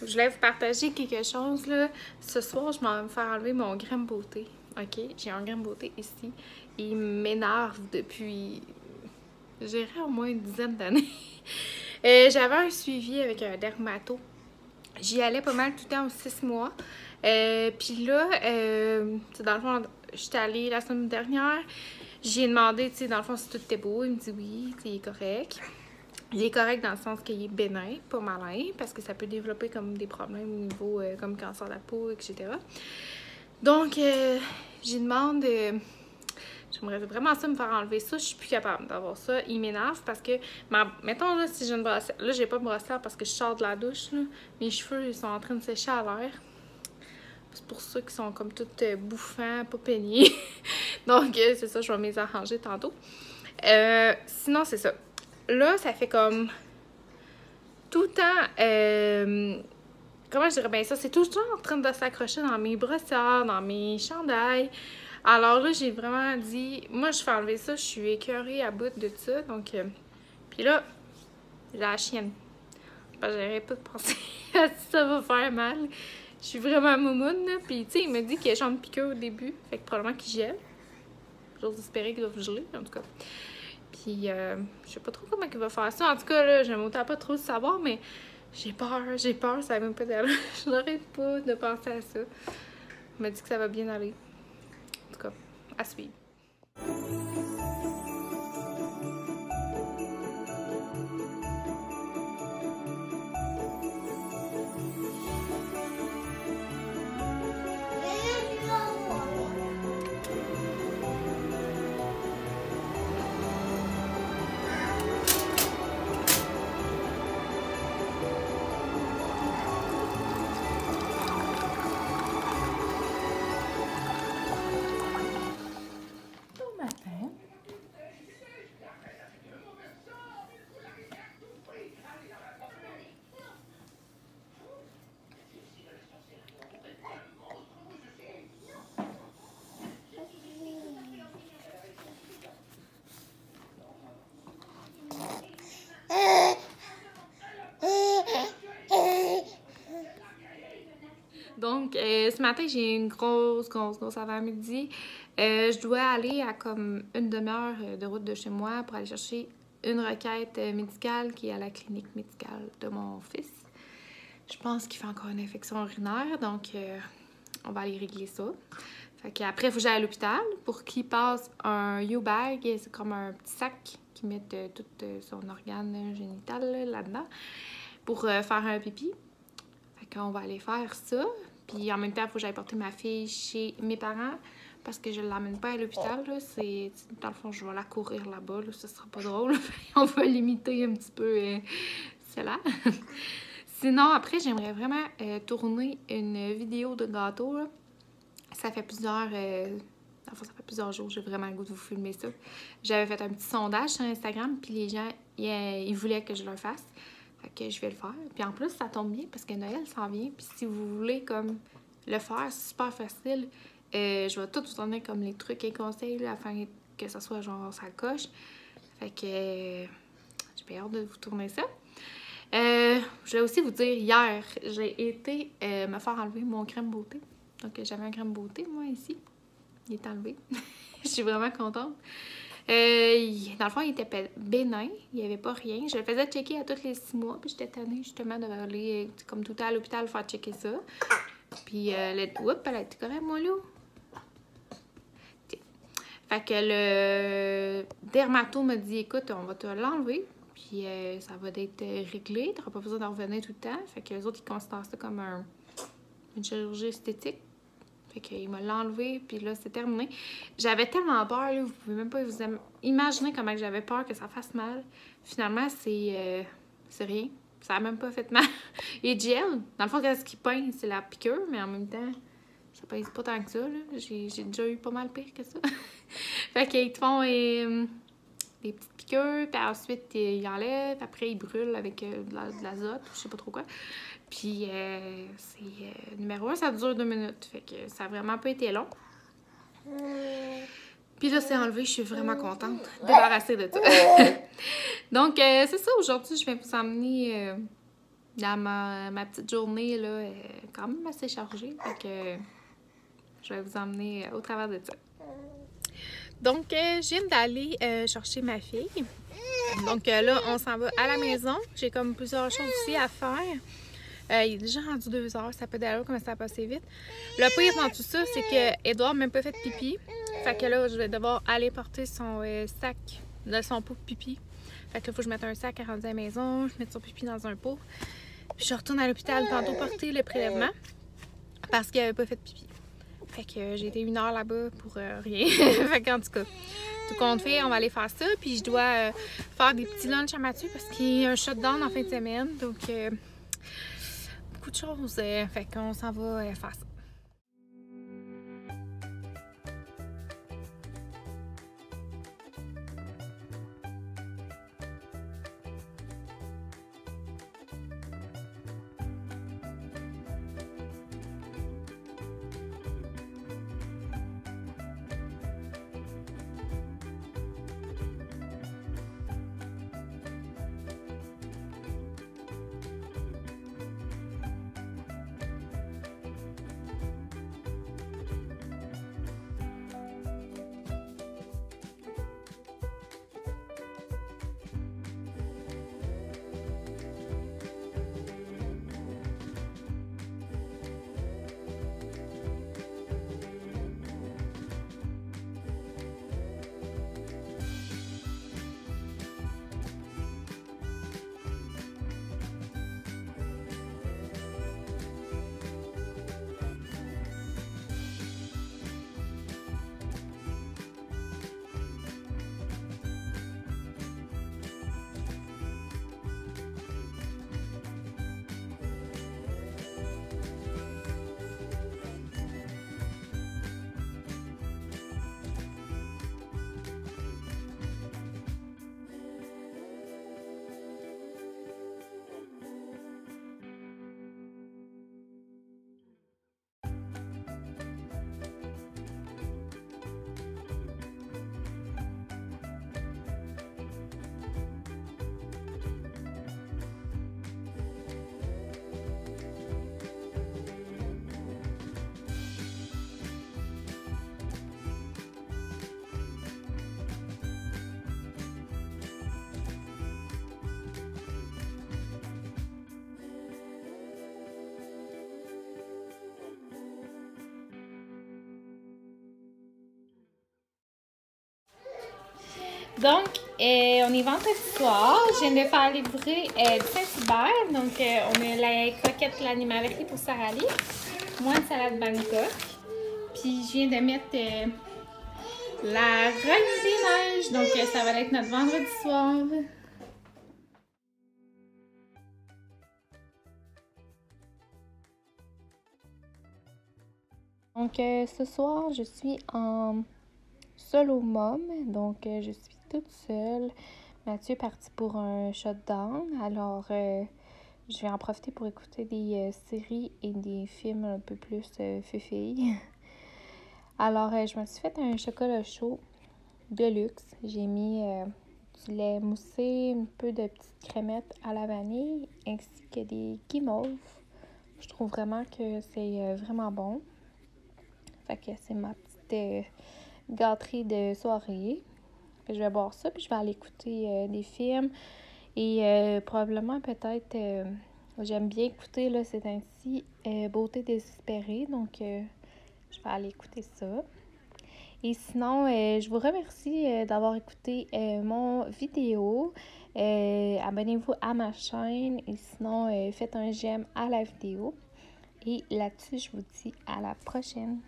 Je voulais vous partager quelque chose là. Ce soir, je m'en vais me faire enlever mon grain beauté. Ok, j'ai un grain beauté ici. Il m'énerve depuis, je dirais, au moins une dizaine d'années. J'avais un suivi avec un dermato. J'y allais pas mal tout le temps aux 6 mois. Puis là, dans le fond, j'étais allée la semaine dernière. J'ai demandé, tu sais, dans le fond, si tout était beau. Il me dit oui, il est correct. Il est correct dans le sens qu'il est bénin, pas malin, parce que ça peut développer comme des problèmes au niveau comme cancer de la peau, etc. Donc, j'ai demandé, j'aimerais vraiment ça me faire enlever ça. Je suis plus capable d'avoir ça. Il m'énerve parce que, mettons là, si j'ai une brossière, là, j'ai pas de brossière parce que je sors de la douche, là. Mes cheveux, ils sont en train de sécher à l'air. C'est pour ça qu'ils sont comme tout bouffants, pas peignés. Donc, c'est ça, je vais me les arranger tantôt. Sinon, c'est ça. Là, ça fait comme tout le temps, comment je dirais bien ça? C'est tout le temps en train de s'accrocher dans mes brossières, dans mes chandails. Alors là, j'ai vraiment dit, moi, je fais enlever ça, je suis écœurée à bout de ça. Donc, puis là, j'ai la chienne. J'arrête pas de penser à si ça va faire mal. Je suis vraiment moumoune, là. Puis, tu sais, il me dit qu'il y a champ de piqûre au début. Fait que probablement qu'il gèle. J'ose espérer qu'il doit geler, en tout cas. Puis, je sais pas trop comment il va faire ça. En tout cas, là, j'aime autant pas trop le savoir, mais j'ai peur, ça va même pas d'aller. Je n'arrête pas de penser à ça. Il m'a dit que ça va bien aller. En tout cas, à suivre. Donc, ce matin, j'ai une grosse avant-midi. Je dois aller à comme une demi-heure de route de chez moi pour aller chercher une requête médicale qui est à la clinique médicale de mon fils. Je pense qu'il fait encore une infection urinaire, donc on va aller régler ça. Fait qu'après, il faut que j'aille à l'hôpital pour qu'il passe un U-bag. C'est comme un petit sac qui met tout son organe génital là-dedans pour faire un pipi. Fait qu'on va aller faire ça. Puis en même temps, il faut que j'aille porter ma fille chez mes parents parce que je ne l'amène pas à l'hôpital. Dans le fond, je vais la courir là-bas. Là, ça sera pas drôle. On va limiter un petit peu cela. Sinon, après, j'aimerais vraiment tourner une vidéo de gâteau. Là. Ça fait plusieurs jours, j'ai vraiment le goût de vous filmer ça. J'avais fait un petit sondage sur Instagram, puis les gens, ils voulaient que je le fasse. Fait que je vais le faire. Puis en plus, ça tombe bien parce que Noël s'en vient. Puis si vous voulez comme le faire, c'est super facile. Je vais tout vous donner comme les trucs et conseils là, afin que ça soit genre ça coche. Fait que j'ai bien hâte de vous tourner ça. Je vais aussi vous dire, hier, j'ai été me faire enlever mon crème beauté. Donc j'avais un crème beauté, moi, ici. Il est enlevé. Je suis vraiment contente. Dans le fond, il était bénin, il n'y avait pas rien. Je le faisais checker à tous les 6 mois, puis j'étais tannée justement d'aller, comme tout le temps à l'hôpital, faire checker ça. Puis, oups, elle a été correcte, moi, là. Fait que le dermato m'a dit, écoute, on va te l'enlever, puis ça va être réglé, tu n'auras pas besoin d'en revenir tout le temps. Fait que les autres, ils considèrent ça comme une chirurgie esthétique. Fait qu'il m'a l'enlevé, puis là, c'est terminé. J'avais tellement peur, là, vous pouvez même pas vous imaginer comment j'avais peur que ça fasse mal. Finalement, c'est rien. Ça a même pas fait mal. Et gel, dans le fond, ce qui pince, c'est la piqûre, mais en même temps, ça pince pas tant que ça, là. J'ai déjà eu pas mal pire que ça. Fait qu'ils te font des petites piqûres, puis ensuite, ils enlèvent, après, ils brûlent avec de l'azote, je sais pas trop quoi. Puis, numéro 1, ça dure 2 minutes. Fait que ça a vraiment pas été long. Puis là, c'est enlevé, je suis vraiment contente. Débarrassée de tout. Donc, c'est ça. Aujourd'hui, je vais vous emmener dans ma petite journée, là, quand même assez chargée. Fait que je vais vous emmener au travers de ça. Donc, je viens d'aller chercher ma fille. Donc là, on s'en va à la maison. J'ai comme plusieurs choses aussi à faire. Il est déjà rendu 2 heures, ça peut d'ailleurs comme ça a passé vite. Le pire dans tout ça, c'est qu'Edouard n'a même pas fait pipi. Fait que là, je vais devoir aller porter son sac de son pot de pipi. Fait que là, il faut que je mette un sac à rendre à la maison, je mette son pipi dans un pot. Puis je retourne à l'hôpital tantôt porter le prélèvement parce qu'il n'avait pas fait pipi. Fait que j'ai été 1 heure là-bas pour rien. Fait qu'en tout cas, tout compte fait, on va aller faire ça. Puis je dois faire des petits lunchs à Mathieu parce qu'il y a un shutdown en fin de semaine. Donc, beaucoup de choses. Fait qu'on s'en va faire ça. Donc, on est vendredi soir. Je viens de faire livrer du Saint-Hubert. Donc, on a la croquette l'animalerie pour Sarah Lee. Moi, une salade Bangkok. Puis, je viens de mettre la Reine des Neiges. Donc, ça va être notre vendredi soir. Donc, ce soir, je suis en solo mom. Donc, je suis toute seule. Mathieu est parti pour un shutdown. Alors, je vais en profiter pour écouter des séries et des films un peu plus fifilles. Alors, je me suis fait un chocolat chaud de luxe. J'ai mis du lait moussé, un peu de petites crémettes à la vanille, ainsi que des guimauves. Je trouve vraiment que c'est vraiment bon. Fait que c'est ma petite gâterie de soirée. Je vais boire ça, puis je vais aller écouter des films. Et probablement, peut-être, j'aime bien écouter, là, c'est ainsi, Beauté désespérée. Donc, je vais aller écouter ça. Et sinon, je vous remercie d'avoir écouté mon vidéo. Abonnez-vous à ma chaîne. Et sinon, faites un j'aime à la vidéo. Et là-dessus, je vous dis à la prochaine.